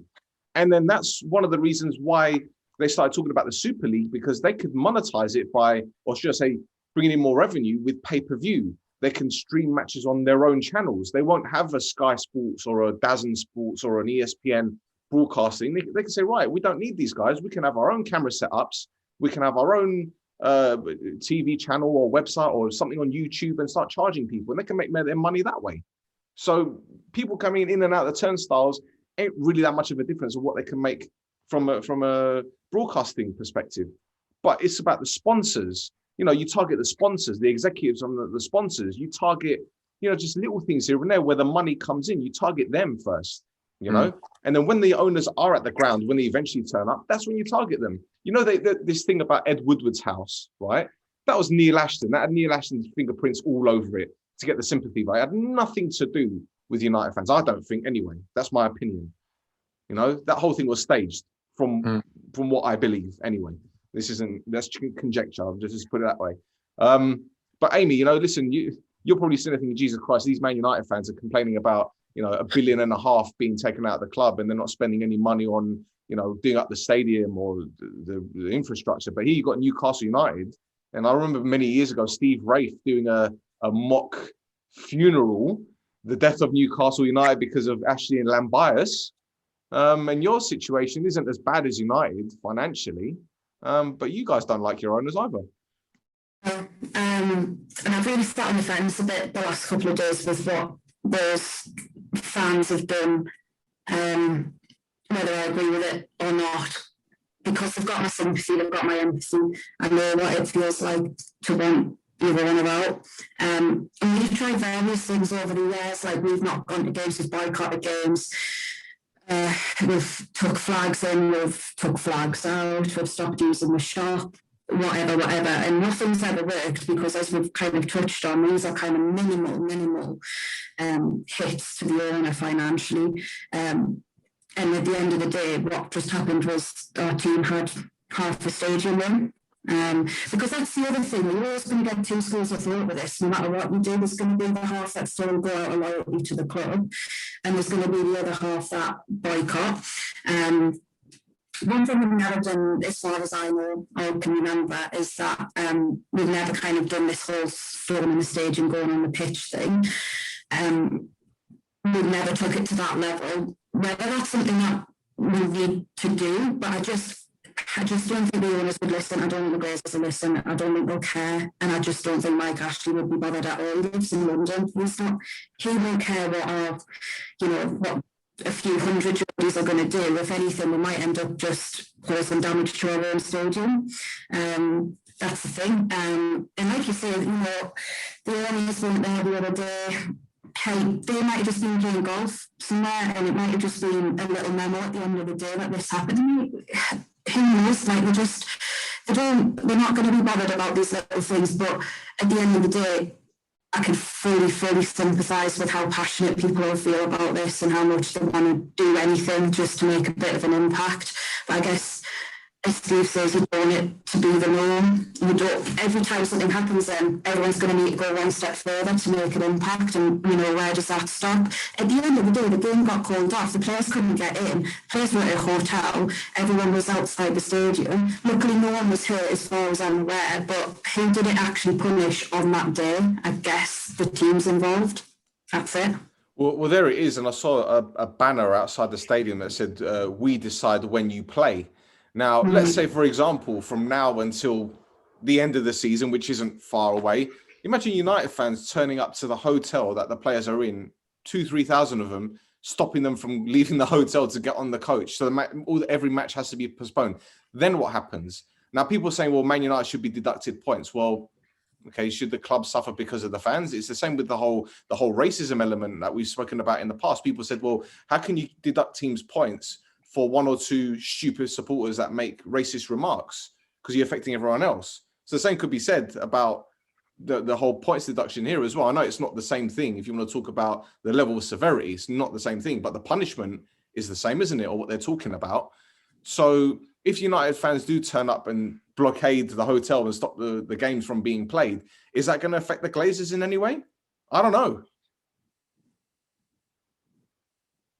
And then that's one of the reasons why they started talking about the Super League, because they could monetize it by, or should I say, bringing in more revenue with pay-per-view. They can stream matches on their own channels. They won't have a Sky Sports or a DAZN Sports or an ESPN broadcasting. They can say, right, we don't need these guys. We can have our own camera setups. We can have our own TV channel or website or something on YouTube and start charging people. And they can make their money that way. So people coming in and out of the turnstiles ain't really that much of a difference of what they can make from a broadcasting perspective. But it's about the sponsors. You target the sponsors, the executives on the sponsors. You target, just little things here and there where the money comes in. You target them first, and then when the owners are at the ground, when they eventually turn up, that's when you target them. This thing about Ed Woodward's house, right? That was Neil Ashton. That had Neil Ashton's fingerprints all over it to get the sympathy. But it had nothing to do with United fans. I don't think, anyway. That's my opinion. That whole thing was staged from what I believe, anyway. That's conjecture. I'll just put it that way. But Amy, listen, you're probably saying thinking, Jesus Christ, these Man United fans are complaining about, $1.5 billion being taken out of the club, and they're not spending any money on, doing up the stadium or the infrastructure. But here you've got Newcastle United. And I remember many years ago, Steve Wraith doing a mock funeral, the death of Newcastle United because of Ashley and Lambias. And your situation isn't as bad as United financially. But you guys don't like your owners either. And I've really sat on the fence a bit the last couple of days with what those fans have done, whether I agree with it or not, because they've got my sympathy, they've got my empathy. I know what it feels like to want either one out. And we've tried various things over the years, like we've not gone to games, we've boycotted games. We've took flags in, we've took flags out, we've stopped using the shop, whatever, and nothing's ever worked because, as we've kind of touched on, these are kind of minimal hits to the owner financially. And at the end of the day, what just happened was our team had half the stadium in. Because that's the other thing, you're always going to get two schools of thought with this. No matter what you do, there's going to be the half that still go out of loyalty to the club, and there's going to be the other half that boycott. One thing we've never done, as far as I know or can remember, is that we've never kind of done this whole storming the stage and going on the pitch thing. We've never took it to that level. Whether that's something that we need to do, but I just don't think the owners would listen. I don't think the Glazers will listen. I don't think they'll care. And I just don't think Mike Ashley would be bothered at all. He lives in London. He won't care what a few hundred Geordies are going to do. If anything, we might end up just causing damage to our own stadium. That's the thing. And like you say, the owners weren't there the other day. Hey, they might have just been playing golf somewhere, and it might have just been a little memo at the end of the day that this happened. Who knows? Like, they're not going to be bothered about these little things, but at the end of the day, I can fully sympathise with how passionate people will feel about this and how much they want to do anything just to make a bit of an impact. But I guess, as Steve says, you don't want it to be the norm. You don't. Every time something happens, then everyone's going to need to go one step further to make an impact. And where does that stop? At the end of the day, the game got called off. The players couldn't get in. Players were at a hotel. Everyone was outside the stadium. Luckily, no one was hurt, as far as I'm aware. But who did it actually punish on that day? I guess the teams involved. That's it. Well, there it is. And I saw a banner outside the stadium that said, "We decide when you play." Now, let's say, for example, from now until the end of the season, which isn't far away, imagine United fans turning up to the hotel that the players are in, 3,000 of them, stopping them from leaving the hotel to get on the coach. So every match has to be postponed. Then what happens? Now, people are saying, well, Man United should be deducted points. Well, okay, should the club suffer because of the fans? It's the same with the whole racism element that we've spoken about in the past. People said, well, how can you deduct teams points for one or two stupid supporters that make racist remarks because you're affecting everyone else? So the same could be said about the whole points deduction here as well. I know it's not the same thing. If you want to talk about the level of severity, it's not the same thing, but the punishment is the same, isn't it? Or what they're talking about. So if United fans do turn up and blockade the hotel and stop the games from being played, is that going to affect the Glazers in any way? I don't know.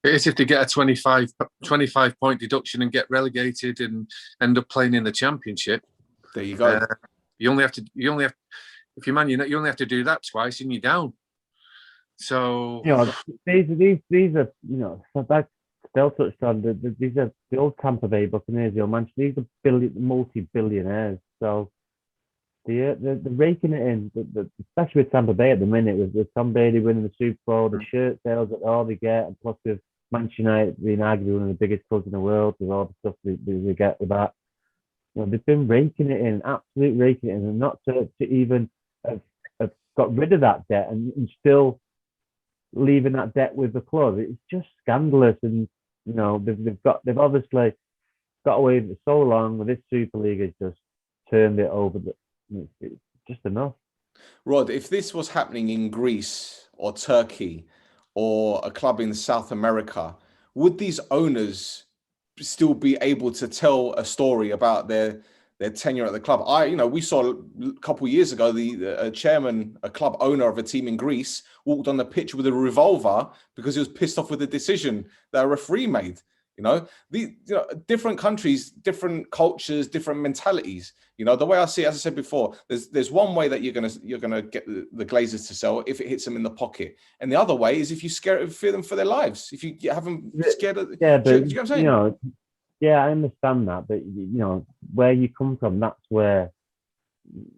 It is if they get a 25 point deduction and get relegated and end up playing in the Championship. There you go. You only have if you're Man United, you only have to do that twice and you're down. So these are so that Stel touched on these are the old Tampa Bay Buccaneers, Manchester. These are multi-billionaires. So they're raking it in, especially with Tampa Bay at the minute, with Tom Brady winning the Super Bowl, the shirt sales that all they get, and plus with Manchester United being arguably one of the biggest clubs in the world, with all the stuff they get with that. They've been raking it in, absolutely raking it in, and not to even have got rid of that debt and still leaving that debt with the club. It's just scandalous, and they've obviously got away with it so long. With this Super League has just turned it over. It's just enough. Rod, if this was happening in Greece or Turkey or a club in South America, would these owners still be able to tell a story about their tenure at the club? We saw a couple of years ago a chairman, a club owner of a team in Greece, walked on the pitch with a revolver because he was pissed off with the decision that a referee made. Different countries, different cultures, different mentalities. The way I see it, as I said before, there's one way that you're gonna get the Glazers to sell if it hits them in the pocket, and the other way is if you fear them for their lives. If you have them scared of, yeah, but do you know what I'm saying? Yeah, I understand that, but where you come from, that's where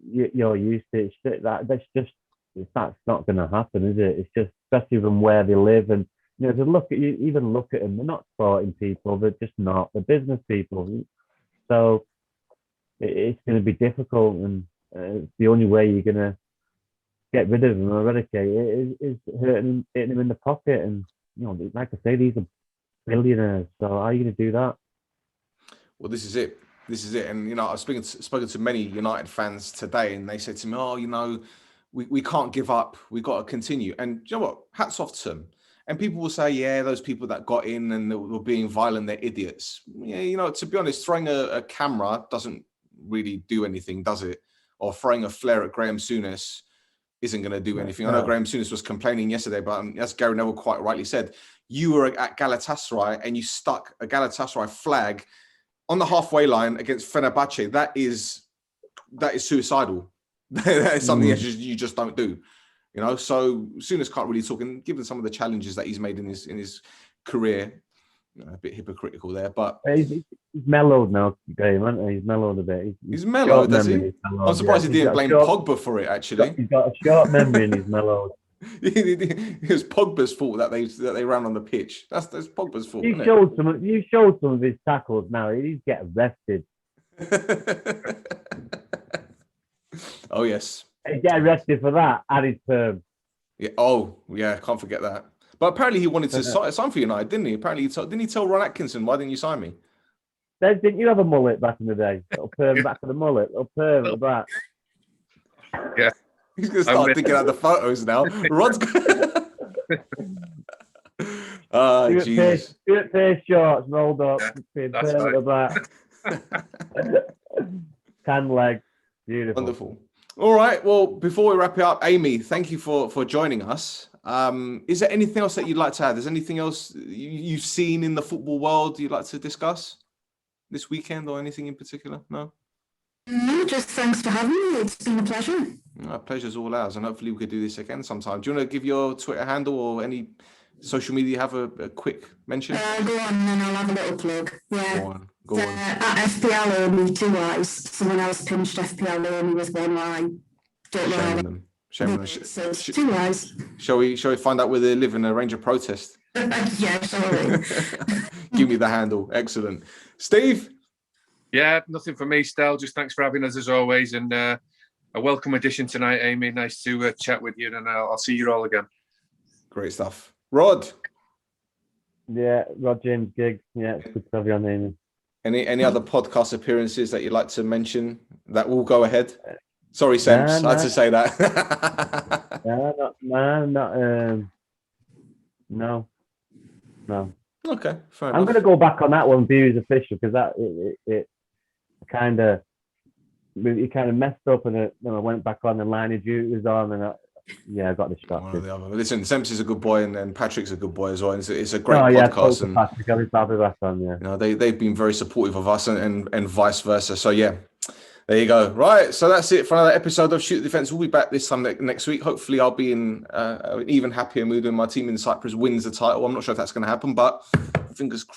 you're used to it. That's not going to happen, is it? It's just, especially from where they live, and to look at them, they're not sporting people. They're just not. They're business people. So it's going to be difficult, and the only way you're going to get rid of them or eradicate it is hitting them in the pocket. And like I say, these are billionaires. So how are you going to do that? Well, this is it. And, I've spoken to many United fans today, and they said to me, we can't give up. We got to continue. And you know what? Hats off to them. And people will say, yeah, those people that got in and were being violent, they're idiots. Yeah, to be honest, throwing a camera doesn't really do anything, does it? Or throwing a flare at Graham Souness isn't going to do anything. I know Graham Souness was complaining yesterday, but as Gary Neville quite rightly said, you were at Galatasaray and you stuck a Galatasaray flag on the halfway line against Fenerbahce. That is suicidal. That is something that you just don't do. So Souness can't really talk, and given some of the challenges that he's made in his career, a bit hypocritical there. But he's mellowed now, Graham, hasn't he? He's mellowed a bit. He's mellowed, does he? I'm surprised he didn't blame Pogba for it. Actually, he's got a short memory and he's mellowed. It was Pogba's fault that they ran on the pitch. That's Pogba's fault. You showed some of his tackles. Now he's getting arrested. Oh yes. He get arrested for that and his term. Yeah. Oh yeah. Can't forget that. But apparently he wanted to sign for United, didn't he? Apparently didn't he tell Ron Atkinson, why didn't you sign me? Des, didn't you have a mullet back in the day? Little perm back of the mullet, little perm at the back. Yeah. He's going to start thinking out the photos now. Rod's Jesus. Stuart Pearce shorts rolled up, perm that's at the right. back. Tan legs. Beautiful. Wonderful. All right. Well, before we wrap it up, Amy, thank you for joining us. Is there anything else that you'd like to add? Is there anything else you've seen in the football world you'd like to discuss this weekend or anything in particular? No? No, just thanks for having me. It's been a pleasure. Pleasure's all ours, and hopefully we could do this again sometime. Do you want to give your Twitter handle or any social media have a quick mention? Go on, and then I'll have a little plug. Yeah. Go on. At FPL Amy, 2 eyes. Someone else pinched FPL Amy with 1 eye. Don't know how them. Shame on them. so 2 eyes. Shall we find out where they live and arrange a protest? Yeah, sorry. Give me the handle. Excellent. Steve? Yeah, nothing for me, Stel. Just thanks for having us as always, and a welcome addition tonight, Amy. Nice to chat with you, and I'll see you all again. Great stuff. Rod? Yeah, Rod James Giggs. Yeah, it's good to have you on, Amy. Any other podcast appearances that you'd like to mention that will go ahead? Sorry, Sems, I had to say that. No. Okay, fair enough. I'm going to go back on that one, views official, because that it kind of messed up, and I went back on, and Line of Duty was on, and I got distracted. One or the other. Listen, Sems is a good boy, and Patrick's a good boy as well. It's a great podcast. And Patrick, I'll be back on. Yeah, you know, they've been very supportive of us, and vice versa. So yeah. There you go. Right. So that's it for another episode of Shoot the Defense. We'll be back this time next week. Hopefully, I'll be in an even happier mood when my team in Cyprus wins the title. I'm not sure if that's going to happen, but fingers crossed.